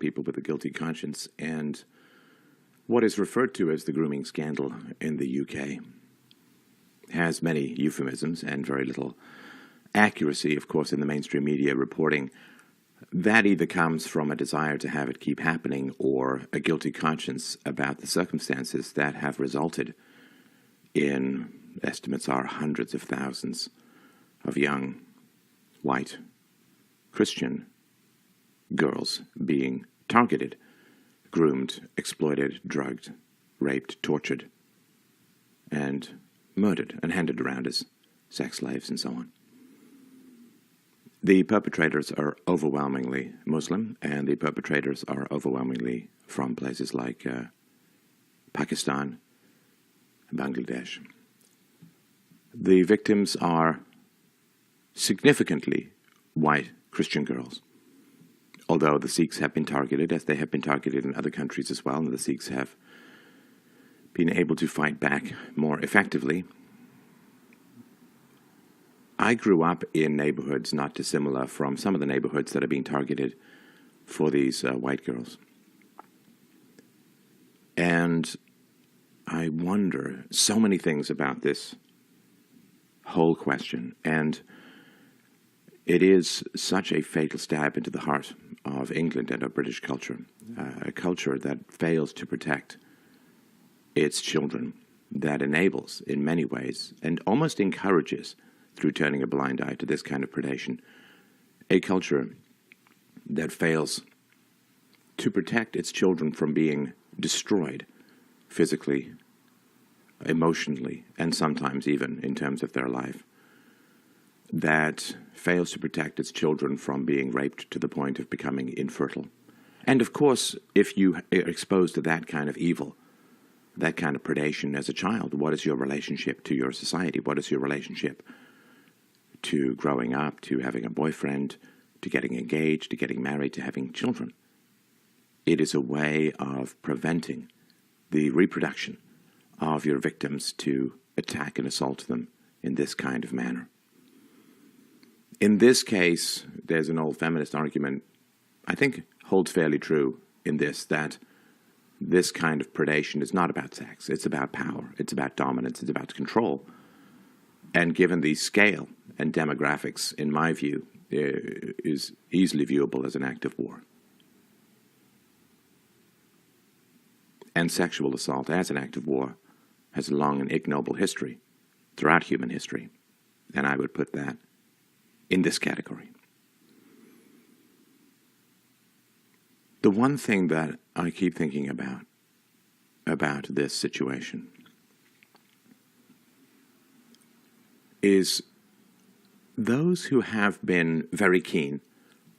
people with a guilty conscience, and what is referred to as the grooming scandal in the UK has many euphemisms and very little accuracy, of course, in the mainstream media reporting. That either comes from a desire to have it keep happening or a guilty conscience about the circumstances that have resulted in, estimates are, hundreds of thousands of young, white, Christian girls being targeted, groomed, exploited, drugged, raped, tortured, and murdered and handed around as sex slaves and so on. The perpetrators are overwhelmingly Muslim, and the perpetrators are overwhelmingly from places like Pakistan and Bangladesh. The victims are significantly white Christian girls, although the Sikhs have been targeted, as they have been targeted in other countries as well, and the Sikhs have been able to fight back more effectively. I grew up in neighborhoods not dissimilar from some of the neighborhoods that are being targeted for these white girls. And I wonder so many things about this whole question. And it is such a fatal stab into the heart of England and of British culture, a culture that fails to protect its children, that enables, in many ways, and almost encourages, through turning a blind eye to this kind of predation, a culture that fails to protect its children from being destroyed physically, emotionally, and sometimes even in terms of their life, that fails to protect its children from being raped to the point of becoming infertile. And of course, if you are exposed to that kind of evil, that kind of predation as a child, what is your relationship to your society? What is your relationship to growing up, to having a boyfriend, to getting engaged, to getting married, to having children? It is a way of preventing the reproduction of your victims to attack and assault them in this kind of manner. In this case, there's an old feminist argument, I think holds fairly true in this, that this kind of predation is not about sex. It's about power. It's about dominance. It's about control. And given the scale and demographics, in my view, is easily viewable as an act of war. And sexual assault as an act of war has a long and ignoble history throughout human history. And I would put that in this category. The one thing that I keep thinking about this situation is those who have been very keen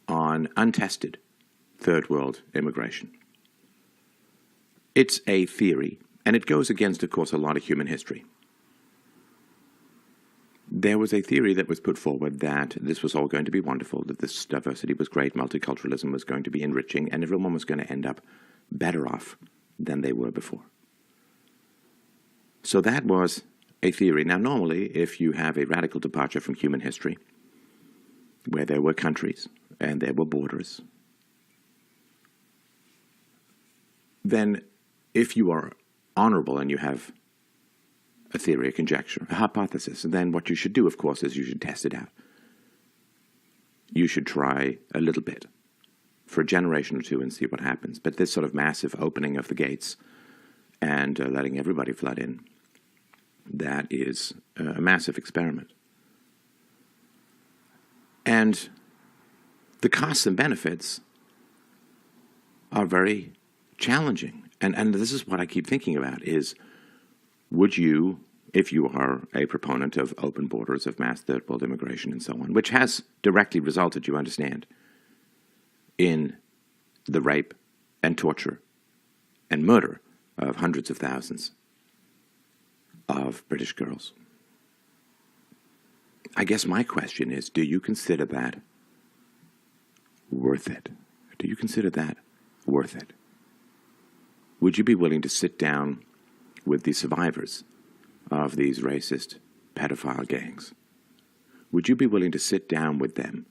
on untested third world immigration. It's a theory, and it goes against, of course, a lot of human history. There was a theory that was put forward that this was all going to be wonderful, that this diversity was great, multiculturalism was going to be enriching, and everyone was going to end up better off than they were before. So that was a theory. Now, normally, if you have a radical departure from human history, where there were countries and there were borders, then if you are honorable and you have a theory, a conjecture, a hypothesis, and then what you should do, of course, is you should test it out. You should try a little bit for a generation or two and see what happens. But this sort of massive opening of the gates and letting everybody flood in, that is a massive experiment. And the costs and benefits are very challenging. And this is what I keep thinking about is, would you, if you are a proponent of open borders, of mass third world immigration and so on, which has directly resulted, you understand, in the rape and torture and murder of hundreds of thousands of British girls. I guess my question is, do you consider that worth it? Do you consider that worth it? Would you be willing to sit down with the survivors of these racist pedophile gangs? Would you be willing to sit down with them,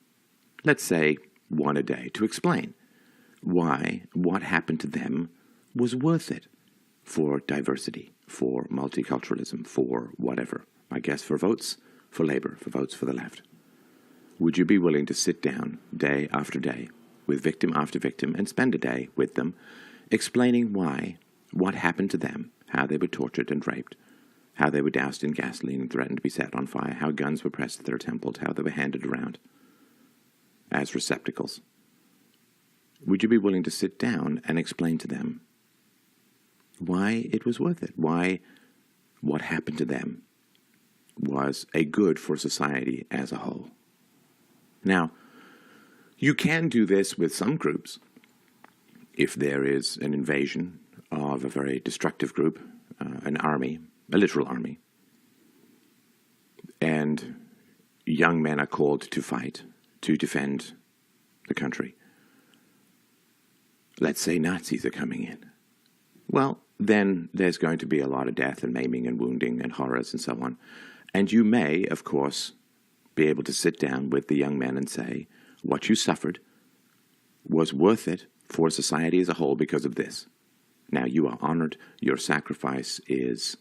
let's say one a day, to explain why what happened to them was worth it for diversity, for multiculturalism, for whatever. I guess for votes for Labour, for votes for the left. Would you be willing to sit down day after day with victim after victim and spend a day with them explaining why, what happened to them, how they were tortured and raped, how they were doused in gasoline and threatened to be set on fire, how guns were pressed to their temples, how they were handed around as receptacles? Would you be willing to sit down and explain to them why it was worth it, why what happened to them was a good for society as a whole? Now, you can do this with some groups. If there is an invasion of a very destructive group, an army, a literal army, and young men are called to fight, to defend the country. Let's say Nazis are coming in. Well, then there's going to be a lot of death and maiming and wounding and horrors and so on. And you may, of course, be able to sit down with the young men and say, what you suffered was worth it for society as a whole because of this. Now you are honored, your sacrifice is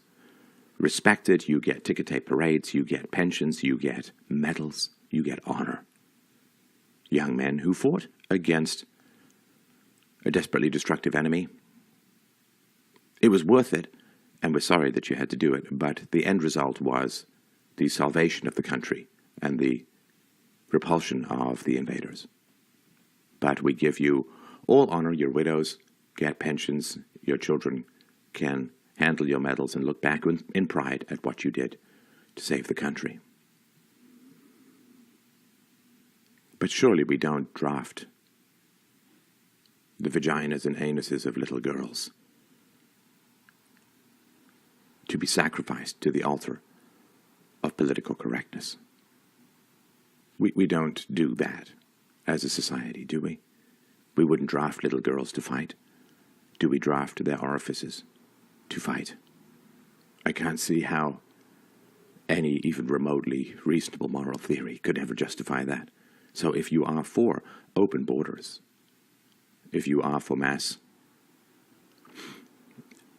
respected, you get ticker tape parades, you get pensions, you get medals, you get honor. Young men who fought against a desperately destructive enemy. It was worth it, and we're sorry that you had to do it, but the end result was the salvation of the country and the repulsion of the invaders. But we give you all honor. Your widows get pensions. Your children can handle your medals and look back in pride at what you did to save the country. But surely we don't draft the vaginas and anuses of little girls to be sacrificed to the altar of political correctness. We don't do that as a society, do we? We wouldn't draft little girls to fight. Do we draft their orifices to fight? I can't see how any even remotely reasonable moral theory could ever justify that. So if you are for open borders, if you are for mass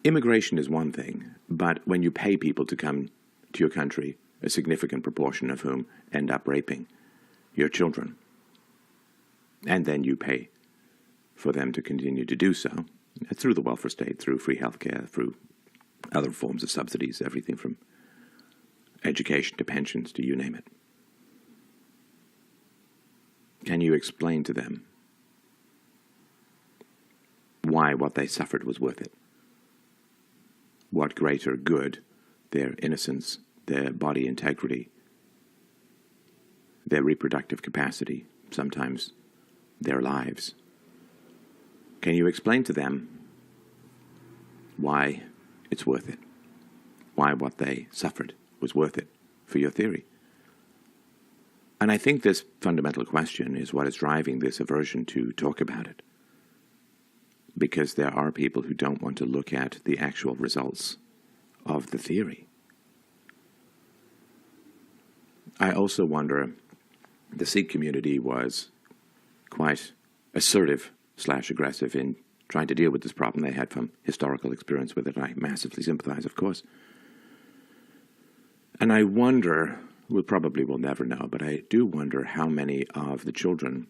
immigration is one thing, but when you pay people to come to your country, a significant proportion of whom end up raping your children, and then you pay for them to continue to do so through the welfare state, through free health care, through other forms of subsidies, everything from education to pensions to you name it. Can you explain to them why what they suffered was worth it? What greater good their innocence, their body integrity, their reproductive capacity, sometimes their lives. Can you explain to them why it's worth it? Why what they suffered was worth it for your theory? And I think this fundamental question is what is driving this aversion to talk about it. Because there are people who don't want to look at the actual results of the theory. I also wonder, the Sikh community was quite assertive/aggressive in trying to deal with this problem. They had some historical experience with it, and I massively sympathize, of course. And I wonder, we probably will never know, but I do wonder how many of the children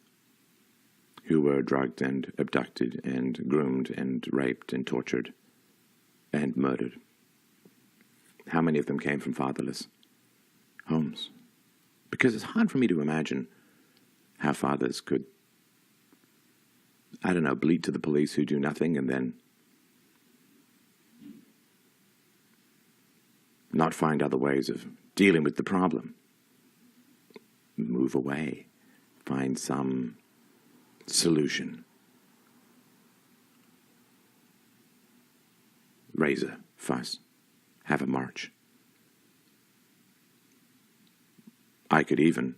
who were drugged and abducted and groomed and raped and tortured and murdered, how many of them came from fatherless homes? Because it's hard for me to imagine how fathers could, I don't know, bleat to the police who do nothing and then not find other ways of dealing with the problem. Move away. Find some solution. Raise a fuss. Have a march. I could even,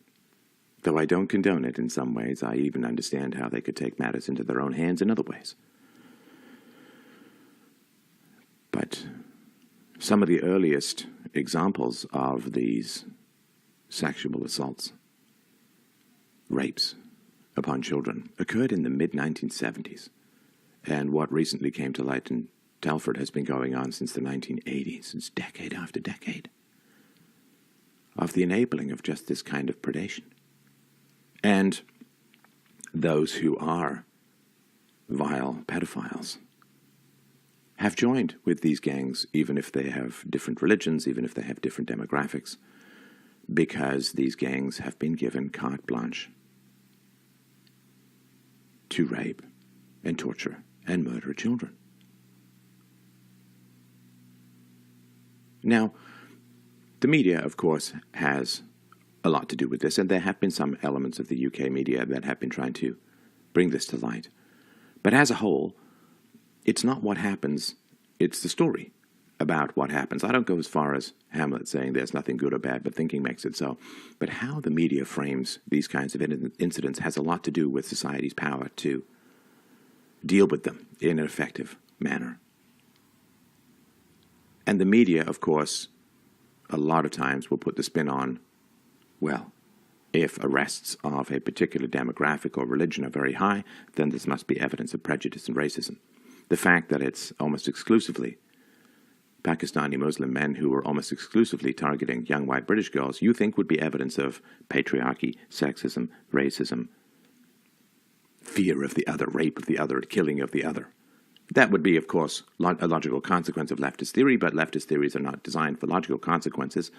though I don't condone it in some ways, I even understand how they could take matters into their own hands in other ways. But some of the earliest examples of these sexual assaults, rapes, upon children occurred in the mid-1970s, and what recently came to light in Telford has been going on since the 1980s. It's decade after decade of the enabling of just this kind of predation. And those who are vile pedophiles have joined with these gangs, even if they have different religions, even if they have different demographics, because these gangs have been given carte blanche to rape and torture and murder children. Now, the media, of course, has a lot to do with this, and there have been some elements of the UK media that have been trying to bring this to light. But as a whole, it's not what happens, it's the story about what happens. I don't go as far as Hamlet saying there's nothing good or bad, but thinking makes it so. But how the media frames these kinds of incidents has a lot to do with society's power to deal with them in an effective manner. And the media, of course, a lot of times will put the spin on, well, if arrests of a particular demographic or religion are very high, then this must be evidence of prejudice and racism. The fact that it's almost exclusively Pakistani Muslim men who are almost exclusively targeting young white British girls, you think would be evidence of patriarchy, sexism, racism, fear of the other, rape of the other, killing of the other. That would be, of course, a logical consequence of leftist theory, but leftist theories are not designed for logical consequences,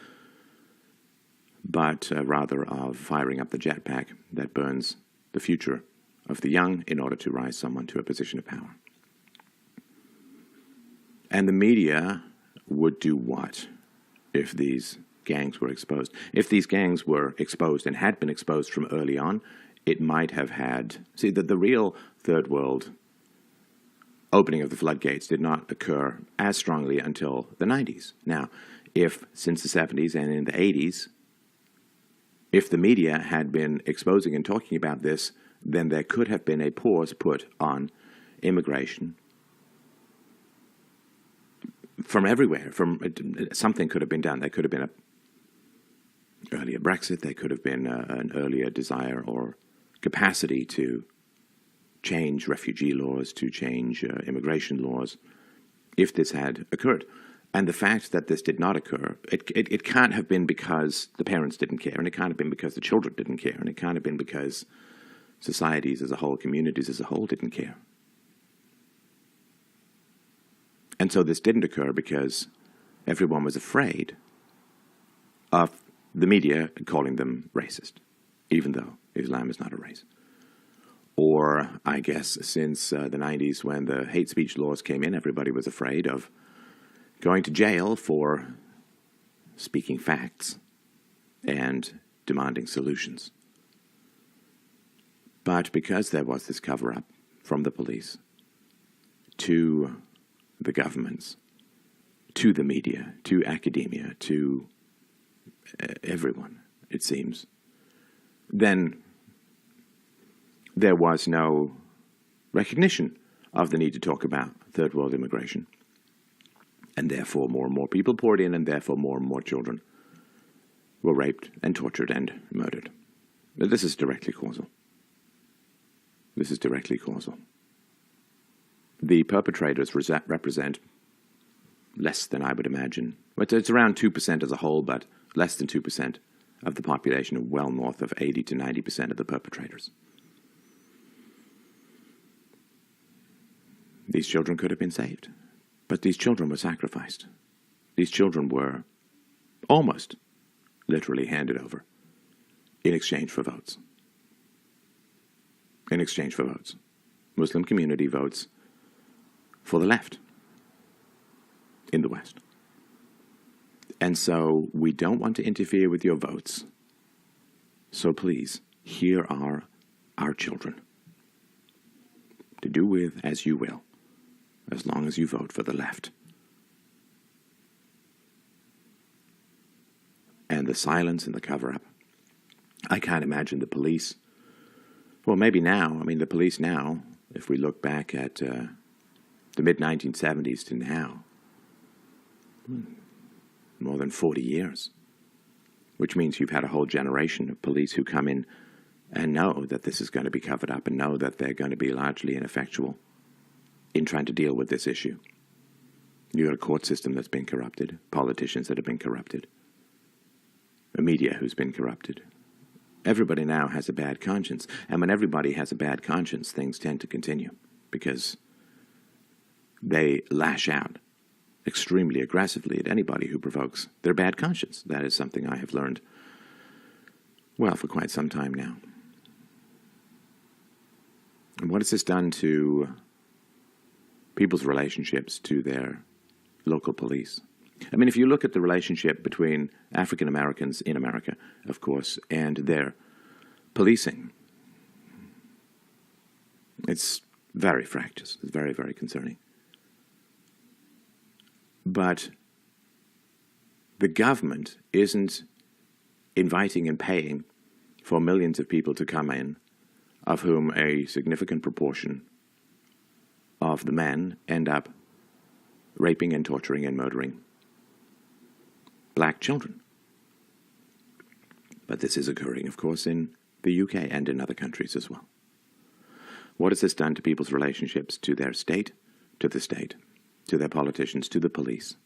but rather of firing up the jetpack that burns the future of the young in order to rise someone to a position of power. And the media would do what if these gangs were exposed? If these gangs were exposed and had been exposed from early on, it might have had... See, the real third world opening of the floodgates did not occur as strongly until the 90s. Now, if since the 70s and in the 80s, if the media had been exposing and talking about this, then there could have been a pause put on immigration from everywhere. Something could have been done. There could have been an earlier Brexit. There could have been an earlier desire or capacity to change refugee laws, to change immigration laws, if this had occurred. And the fact that this did not occur, it can't have been because the parents didn't care, and it can't have been because the children didn't care, and it can't have been because societies as a whole, communities as a whole didn't care. And so this didn't occur because everyone was afraid of the media calling them racist, even though Islam is not a race. Or, I guess, since the 90s when the hate speech laws came in, everybody was afraid of going to jail for speaking facts and demanding solutions. But because there was this cover-up from the police to the governments, to the media, to academia, to everyone, it seems, then there was no recognition of the need to talk about third world immigration. And therefore more and more people poured in, and therefore more and more children were raped and tortured and murdered. This is directly causal. This is directly causal. The perpetrators represent less than I would imagine. It's around 2% as a whole, but less than 2% of the population, and well north of 80 to 90% of the perpetrators. These children could have been saved, but these children were sacrificed. These children were almost literally handed over in exchange for votes. In exchange for votes. Muslim community votes for the left in the West. And so we don't want to interfere with your votes. So please, here are our children. To do with as you will, as long as you vote for the left. And the silence and the cover-up. I can't imagine the police. Well, maybe now. The police now, if we look back at the mid-1970s to now, more than 40 years, which means you've had a whole generation of police who come in and know that this is going to be covered up and know that they're going to be largely ineffectual in trying to deal with this issue. You've got a court system that's been corrupted, politicians that have been corrupted, a media who's been corrupted. Everybody now has a bad conscience, and when everybody has a bad conscience, things tend to continue because they lash out extremely aggressively at anybody who provokes their bad conscience. That is something I have learned, well, for quite some time now. And what has this done to people's relationships to their local police? I mean, if you look at the relationship between African Americans in America, of course, and their policing, it's very fractious. It's very, very concerning. But the government isn't inviting and paying for millions of people to come in, of whom a significant proportion of the men end up raping and torturing and murdering black children. But this is occurring, of course, in the UK and in other countries as well. What has this done to people's relationships to their state, to the state, to their politicians, to the police?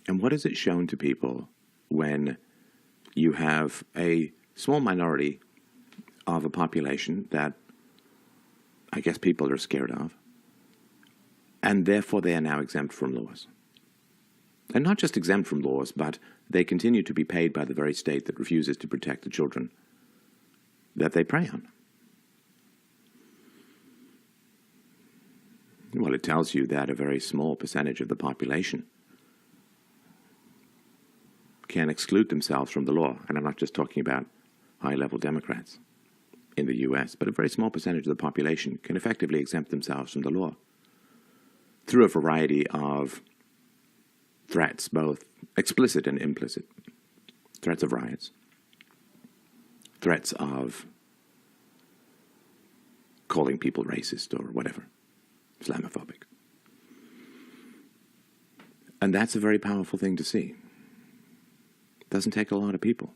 And what has it shown to people when you have a small minority of a population that I guess people are scared of, and therefore they are now exempt from laws? And not just exempt from laws, but they continue to be paid by the very state that refuses to protect the children that they prey on. Well, it tells you that a very small percentage of the population can exclude themselves from the law. And I'm not just talking about high-level Democrats in the U.S., but a very small percentage of the population can effectively exempt themselves from the law through a variety of threats, both explicit and implicit. Threats of riots, threats of calling people racist or whatever, Islamophobic. And that's a very powerful thing to see. It doesn't take a lot of people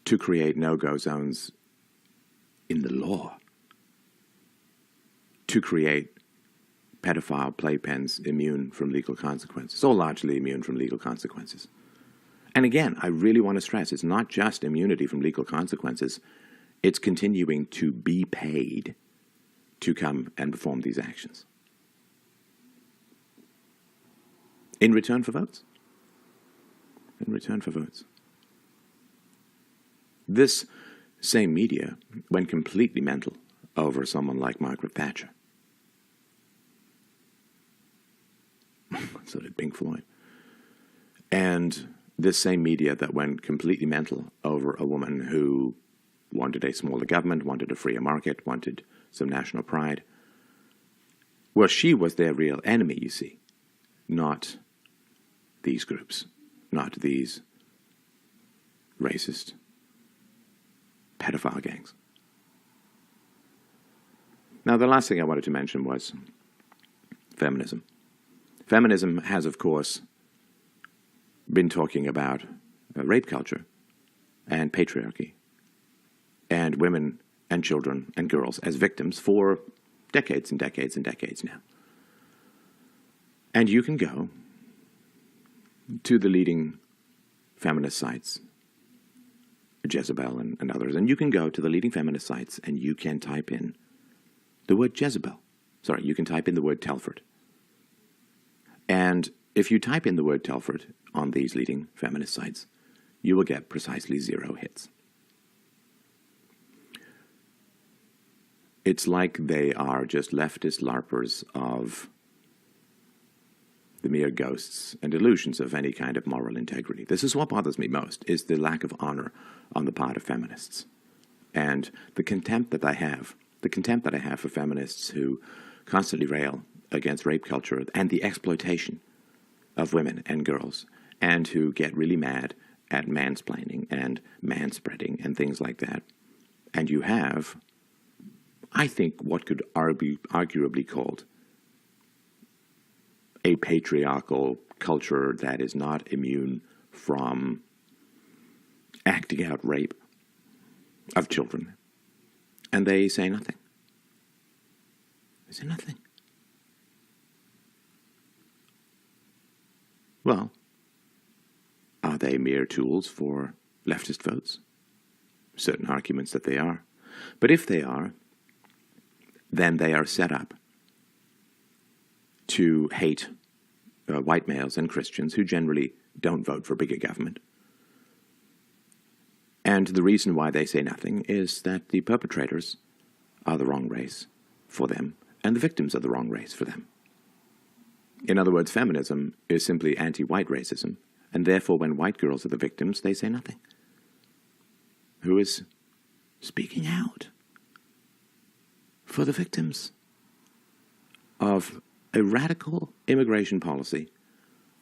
to create no-go zones in the law, to create pedophile playpens immune from legal consequences, or largely immune from legal consequences. And again, I really want to stress, it's not just immunity from legal consequences, it's continuing to be paid to come and perform these actions. In return for votes. In return for votes. This same media went completely mental over someone like Margaret Thatcher. So did Pink Floyd. And this same media that went completely mental over a woman who wanted a smaller government, wanted a freer market, wanted some national pride. Well, she was their real enemy, you see, not these groups, not these racist pedophile gangs. Now, the last thing I wanted to mention was feminism. Feminism has, of course, been talking about rape culture and patriarchy and women and children and girls as victims for decades and decades and decades now. And you can go to the leading feminist sites, Jezebel and others, and you can go to the leading feminist sites and you can type in the word Jezebel. Sorry, you can type in the word Telford. And if you type in the word Telford on these leading feminist sites, you will get precisely 0 hits. It's like they are just leftist LARPers of the mere ghosts and illusions of any kind of moral integrity. This is what bothers me most, is the lack of honor on the part of feminists. And the contempt that I have for feminists who constantly rail against rape culture and the exploitation of women and girls, and who get really mad at mansplaining and manspreading and things like that. And you have, I think, what could be arguably called a patriarchal culture that is not immune from acting out rape of children, and they say nothing. They say nothing. Well, are they mere tools for leftist votes? Certain arguments that they are. But if they are, then they are set up to hate white males and Christians who generally don't vote for bigger government. And the reason why they say nothing is that the perpetrators are the wrong race for them, and the victims are the wrong race for them. In other words, feminism is simply anti-white racism, and therefore when white girls are the victims, they say nothing. Who is speaking out for the victims of a radical immigration policy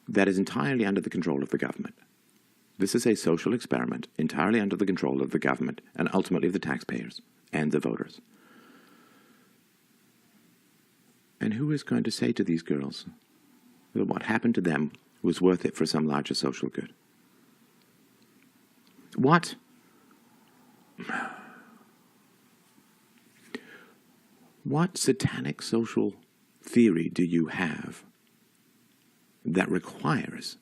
that is entirely under the control of the government? This is a social experiment entirely under the control of the government and ultimately of the taxpayers and the voters. And who is going to say to these girls that what happened to them was worth it for some larger social good? What satanic social theory do you have that requires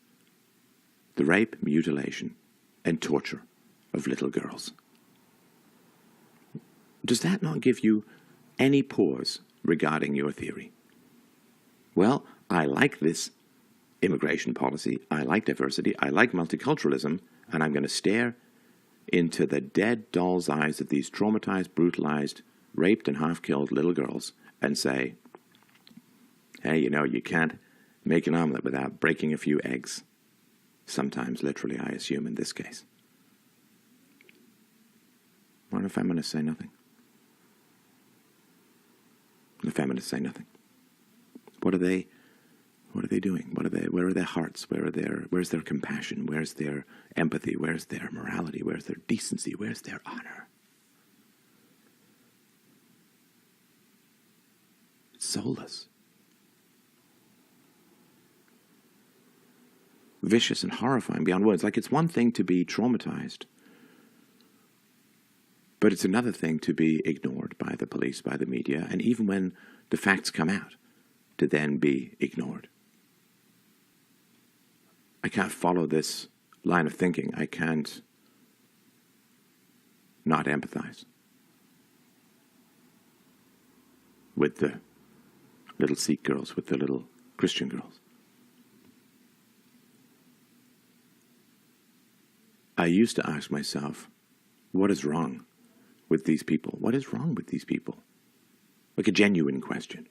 the rape, mutilation, and torture of little girls? Does that not give you any pause regarding your theory? Well, I like this immigration policy, I like diversity, I like multiculturalism, and I'm going to stare into the dead doll's eyes of these traumatized, brutalized, raped and half-killed little girls and say, hey, you can't make an omelet without breaking a few eggs. Sometimes, literally, I assume, in this case. What if feminists say nothing? The feminists say nothing. What are they doing? Where are their hearts? Where's their compassion? Where's their empathy? Where's their morality? Where's their decency? Where's their honor? It's soulless. Vicious and horrifying beyond words. Like, it's one thing to be traumatized, but it's another thing to be ignored by the police, by the media, and even when the facts come out, to then be ignored. I can't follow this line of thinking. I can't not empathize with the little Sikh girls, with the little Christian girls. I used to ask myself, what is wrong with these people? What is wrong with these people? Like a genuine question.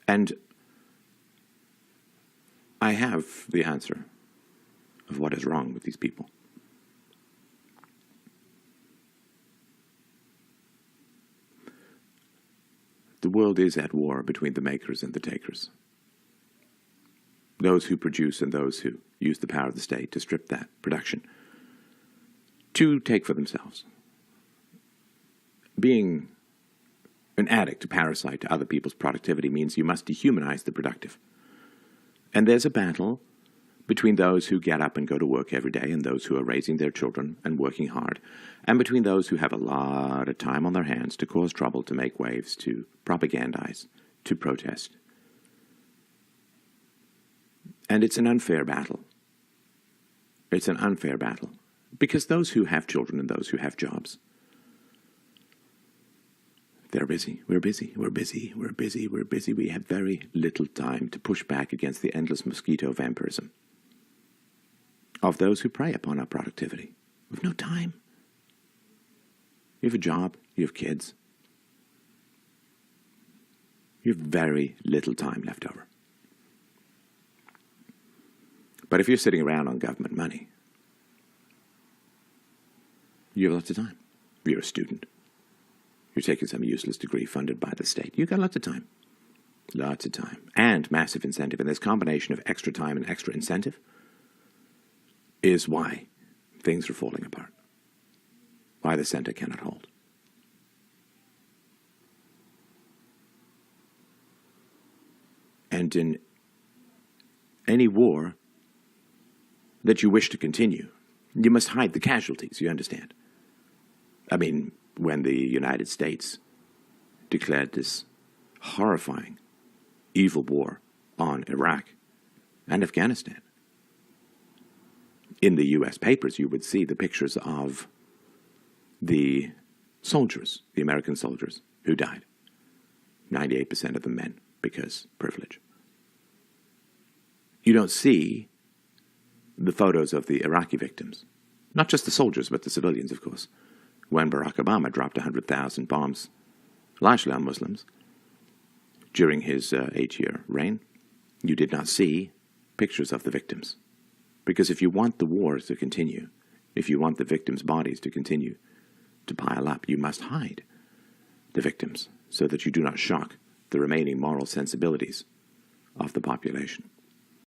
And I have the answer of what is wrong with these people. The world is at war between the makers and the takers. Those who produce and those who use the power of the state to strip that production to take for themselves. Being an addict, a parasite to other people's productivity means you must dehumanize the productive. And there's a battle between those who get up and go to work every day and those who are raising their children and working hard, and between those who have a lot of time on their hands to cause trouble, to make waves, to propagandize, to protest. And it's an unfair battle. It's an unfair battle. Because those who have children and those who have jobs, they're busy. We're busy. We're busy. We're busy. We're busy. We have very little time to push back against the endless mosquito vampirism of those who prey upon our productivity. We've no time. You have a job. You have kids. You have very little time left over. But if you're sitting around on government money, you have lots of time. If you're a student, you're taking some useless degree funded by the state, you've got lots of time. Lots of time. And massive incentive. And this combination of extra time and extra incentive is why things are falling apart. Why the center cannot hold. And in any war that you wish to continue, you must hide the casualties, you understand? I mean, when the United States declared this horrifying, evil war on Iraq and Afghanistan, in the U.S. papers you would see the pictures of the soldiers, the American soldiers, who died. 98% of them men, because privilege. You don't see the photos of the Iraqi victims. Not just the soldiers, but the civilians, of course. When Barack Obama dropped 100,000 bombs, largely on Muslims, during his 8-year reign, you did not see pictures of the victims. Because if you want the wars to continue, if you want the victims' bodies to continue to pile up, you must hide the victims so that you do not shock the remaining moral sensibilities of the population.